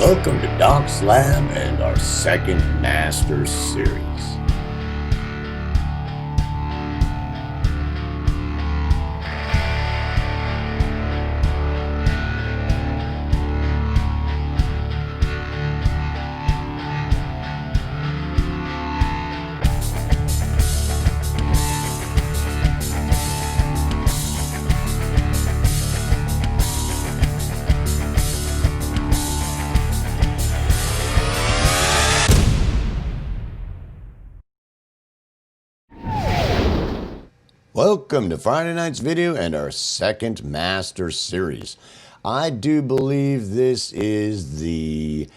Welcome to Doc's Lab and our second Master Series. Welcome to Friday night's video and our second Master Series. I do believe this is the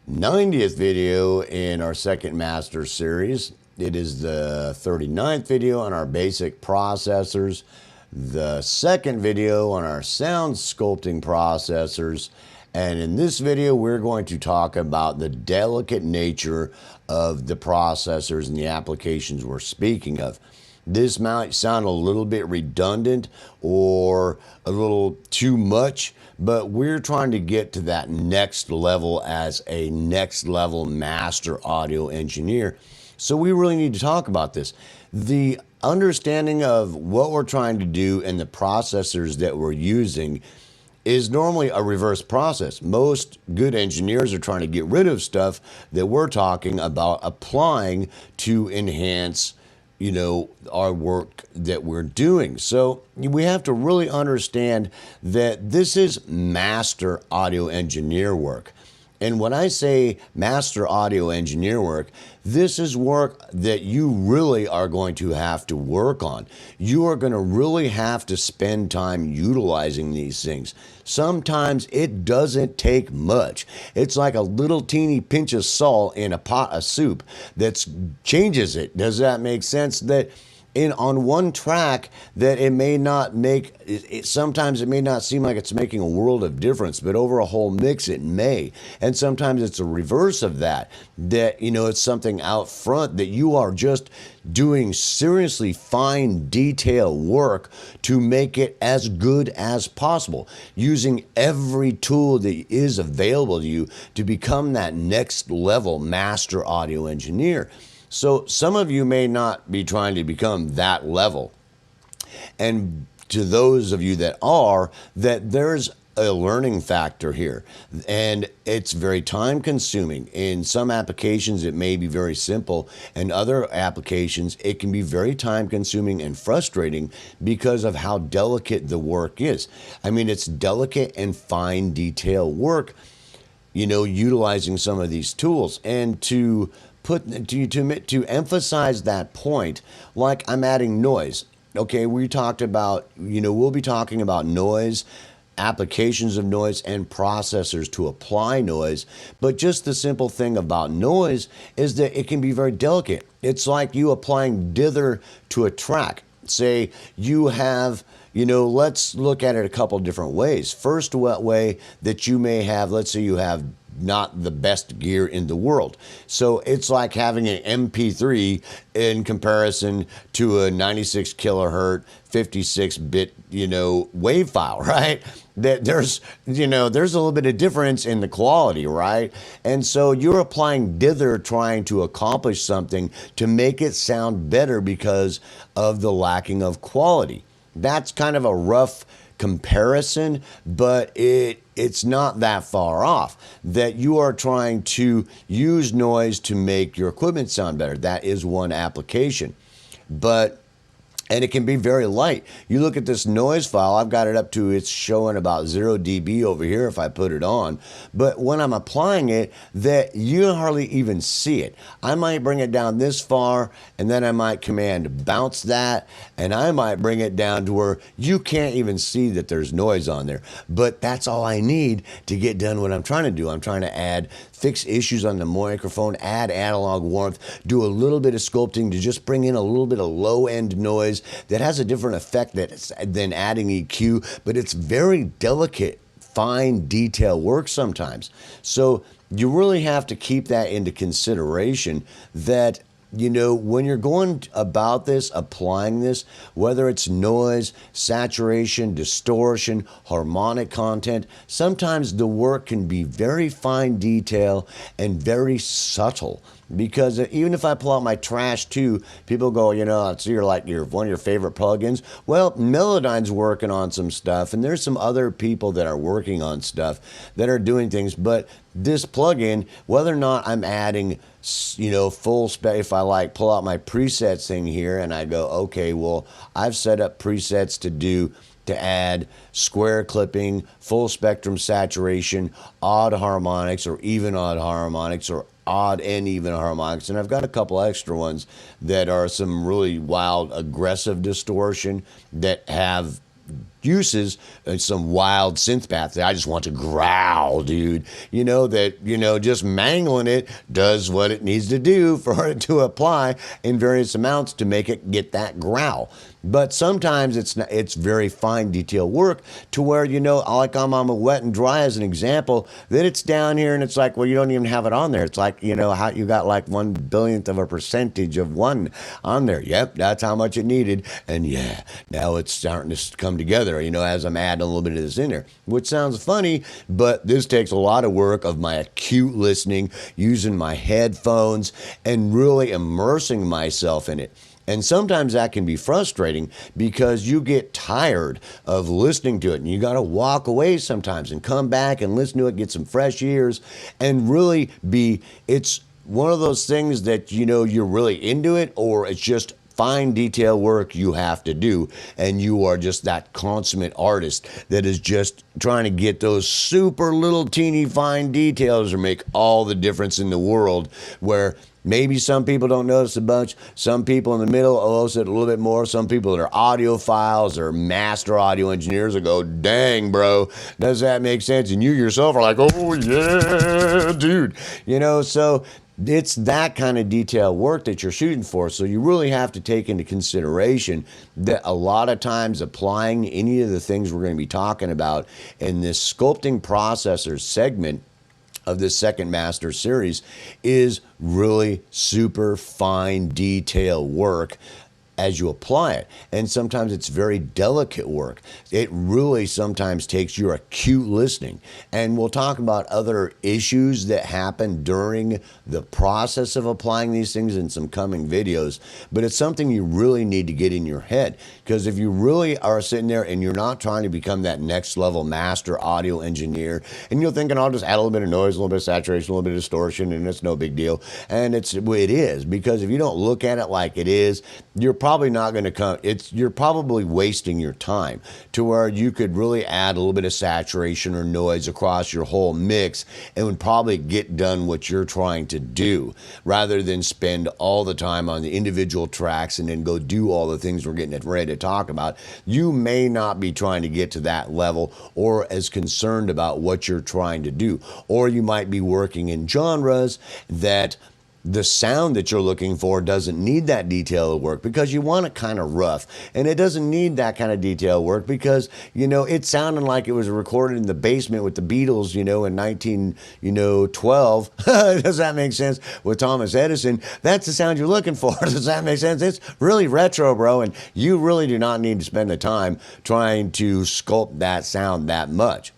90th video in our second Master Series. It is the 39th video on our basic processors, the second video on our sound sculpting processors, and in this video we're going to talk about the delicate nature of the processors and the applications we're speaking of. This might sound a little bit redundant or a little too much, but we're trying to get to that next level as a next level master audio engineer. So we really need to talk about this. The understanding of what we're trying to do and the processors that we're using is normally a reverse process. Most good engineers are trying to get rid of stuff that we're talking about applying to enhance our work that we're doing. So we have to really understand that this is master audio engineer work. And when I say master audio engineer work, this is work that you really are going to have to work on. You are going to really have to spend time utilizing these things. Sometimes it doesn't take much. It's like a little teeny pinch of salt in a pot of soup that changes it. Does that make sense? That on one track that it may not make sometimes it may not seem like it's making a world of difference, but over a whole mix it may. And sometimes it's a reverse of that it's something out front that you are just doing seriously fine detail work to make it as good as possible, using every tool that is available to you to become that next level master audio engineer. So some of you may not be trying to become that level. And to those of you that are, that there's a learning factor here. And it's very time consuming. In some applications, it may be very simple. In other applications, it can be very time consuming and frustrating because of how delicate the work is. I mean, it's delicate and fine detail work, utilizing some of these tools. And to emphasize that point, like I'm adding noise. Okay, we talked about, we'll be talking about noise, applications of noise, and processors to apply noise. But just the simple thing about noise is that it can be very delicate. It's like you applying dither to a track. Say you have, let's look at it a couple different ways. First way that you may have, let's say you have not the best gear in the world. So it's like having an MP3 in comparison to a 96 kilohertz, 56-bit, wave file, right? That there's a little bit of difference in the quality, right? And so you're applying dither trying to accomplish something to make it sound better because of the lacking of quality. That's kind of a rough comparison, but it's not that far off, that you are trying to use noise to make your equipment sound better. That is one application. And it can be very light. You look at this noise file, I've got it up to, it's showing about 0 dB over here if I put it on. But when I'm applying it, that you hardly even see it. I might bring it down this far, and then I might command bounce that, and I might bring it down to where you can't even see that there's noise on there. But that's all I need to get done what I'm trying to do. I'm trying to fix issues on the microphone, add analog warmth, do a little bit of sculpting to just bring in a little bit of low-end noise that has a different effect than adding EQ, but it's very delicate, fine detail work sometimes. So you really have to keep that into consideration, that when you're going about this, applying this, whether it's noise, saturation, distortion, harmonic content, sometimes the work can be very fine detail and very subtle. Because even if I pull out my Trash 2, people go, it's one of your favorite plugins. Well, Melodyne's working on some stuff, and there's some other people that are working on stuff that are doing things. But this plugin, whether or not I'm adding, full spec, if I pull out my presets thing here and I go, okay, well, I've set up presets to add square clipping, full spectrum saturation, odd harmonics or even odd harmonics, or odd and even harmonics. And I've got a couple extra ones that are some really wild, aggressive distortion that have uses some wild synth paths that I just want to growl, dude. Just mangling it does what it needs to do for it to apply in various amounts to make it get that growl. But sometimes it's very fine detail work to where, like I'm on a Wet and Dry as an example, that it's down here and it's like, well, you don't even have it on there. It's like, how you got like 1/1000th of a percentage of one on there. Yep, that's how much it needed. And yeah, now it's starting to come together, as I'm adding a little bit of this in there, which sounds funny, but this takes a lot of work of my acute listening, using my headphones and really immersing myself in it. And sometimes that can be frustrating because you get tired of listening to it and you got to walk away sometimes and come back and listen to it, get some fresh ears, and really it's one of those things that, you're really into it, or it's just fine detail work you have to do, and you are just that consummate artist that is just trying to get those super little teeny fine details to make all the difference in the world, where maybe some people don't notice a bunch, some people in the middle notice it a little bit more, some people that are audiophiles or master audio engineers will go, dang, bro, does that make sense? And you yourself are like, oh yeah, dude. So it's that kind of detail work that you're shooting for. So you really have to take into consideration that a lot of times applying any of the things we're going to be talking about in this sculpting processors segment of this second master series is really super fine detail work as you apply it. And sometimes it's very delicate work. It really sometimes takes your acute listening. And we'll talk about other issues that happen during the process of applying these things in some coming videos. But it's something you really need to get in your head. Because if you really are sitting there and you're not trying to become that next level master audio engineer, and you're thinking, I'll just add a little bit of noise, a little bit of saturation, a little bit of distortion, and it's no big deal. And it is, because if you don't look at it like it is, you're probably not going to come, you're probably wasting your time, to where you could really add a little bit of saturation or noise across your whole mix and would probably get done what you're trying to do, rather than spend all the time on the individual tracks and then go do all the things we're getting ready to talk about. You may not be trying to get to that level or as concerned about what you're trying to do, or you might be working in genres that the sound that you're looking for doesn't need that detailed work, because you want it kind of rough, and it doesn't need that kind of detailed work because it sounded like it was recorded in the basement with the Beatles in 1912. Does that make sense? With Thomas Edison, that's the sound you're looking for. Does that make sense? It's really retro, bro, and you really do not need to spend the time trying to sculpt that sound that much.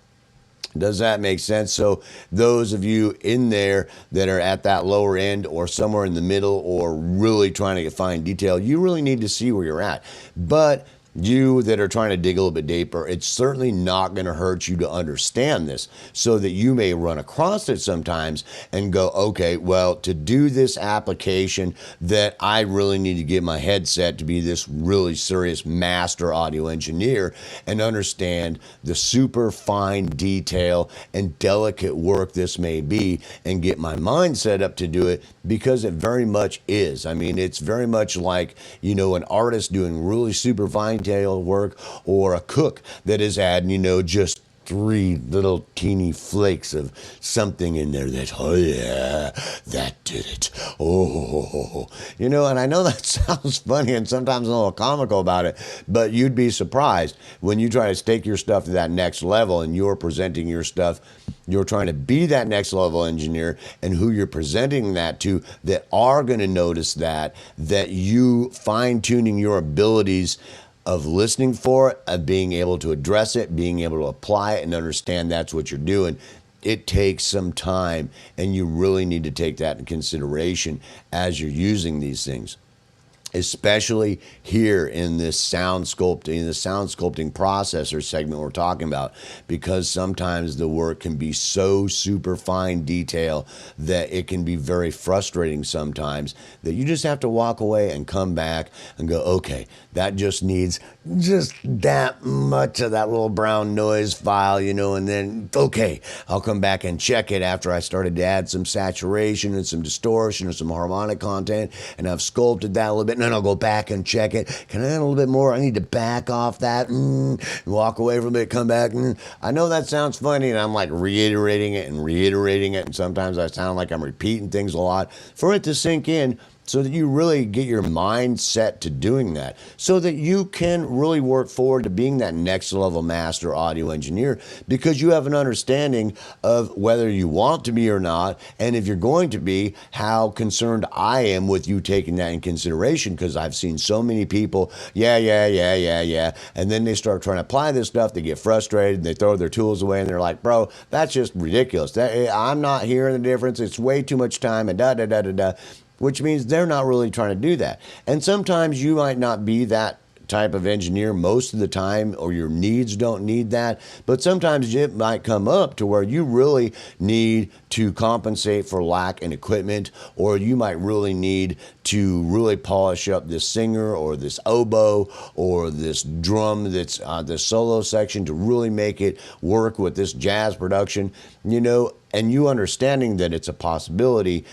Does that make sense? So those of you in there that are at that lower end or somewhere in the middle or really trying to get fine detail, you really need to see where you're at. But you that are trying to dig a little bit deeper, it's certainly not going to hurt you to understand this, so that you may run across it sometimes and go, okay, well, to do this application that I really need to get my headset to be this really serious master audio engineer and understand the super fine detail and delicate work this may be, and get my mind set up to do it, because it very much is. I mean, it's very much like, an artist doing really super fine detail work, or a cook that is adding, just 3 little teeny flakes of something in there that, oh yeah, that did it. Oh, you know, and I know that sounds funny and sometimes a little comical about it, but you'd be surprised when you try to take your stuff to that next level and you're presenting your stuff. You're trying to be that next level engineer, and who you're presenting that to that are going to notice that you fine-tuning your abilities of listening for it, of being able to address it, being able to apply it and understand that's what you're doing. It takes some time, and you really need to take that in consideration as you're using these things, especially here in this sound sculpting processor segment we're talking about, because sometimes the work can be so super fine detail that it can be very frustrating sometimes, that you just have to walk away and come back and go, okay, that just needs just that much of that little brown noise file, you know, and then, okay, I'll come back and check it after I started to add some saturation and some distortion or some harmonic content, and I've sculpted that a little bit. And then I'll go back and check it. Can I add a little bit more? I need to back off that. Walk away from it, come back. I know that sounds funny, and I'm like reiterating it, and sometimes I sound like I'm repeating things a lot for it to sink in, so that you really get your mind set to doing that, so that you can really work forward to being that next level master audio engineer, because you have an understanding of whether you want to be or not, and if you're going to be, how concerned I am with you taking that in consideration, because I've seen so many people, yeah, and then they start trying to apply this stuff, they get frustrated, they throw their tools away, and they're like, bro, that's just ridiculous. I'm not hearing the difference, it's way too much time, and da-da-da-da-da. Which means they're not really trying to do that. And sometimes you might not be that type of engineer most of the time, or your needs don't need that, but sometimes it might come up to where you really need to compensate for lack in equipment, or you might really need to really polish up this singer or this oboe or this drum that's this solo section to really make it work with this jazz production, you know, and you understanding that it's a possibility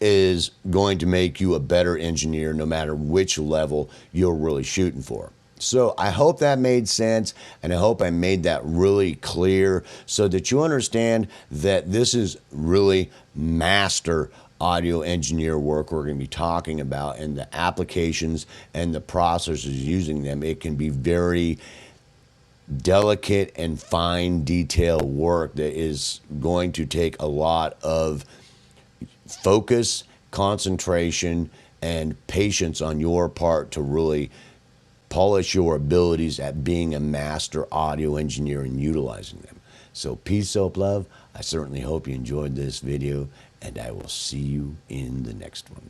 is going to make you a better engineer no matter which level you're really shooting for. So I hope that made sense, and I hope I made that really clear so that you understand that this is really master audio engineer work we're going to be talking about, and the applications and the processors using them. It can be very delicate and fine detail work that is going to take a lot of focus, concentration, and patience on your part to really polish your abilities at being a master audio engineer and utilizing them. So peace, soap, love. I certainly hope you enjoyed this video, and I will see you in the next one.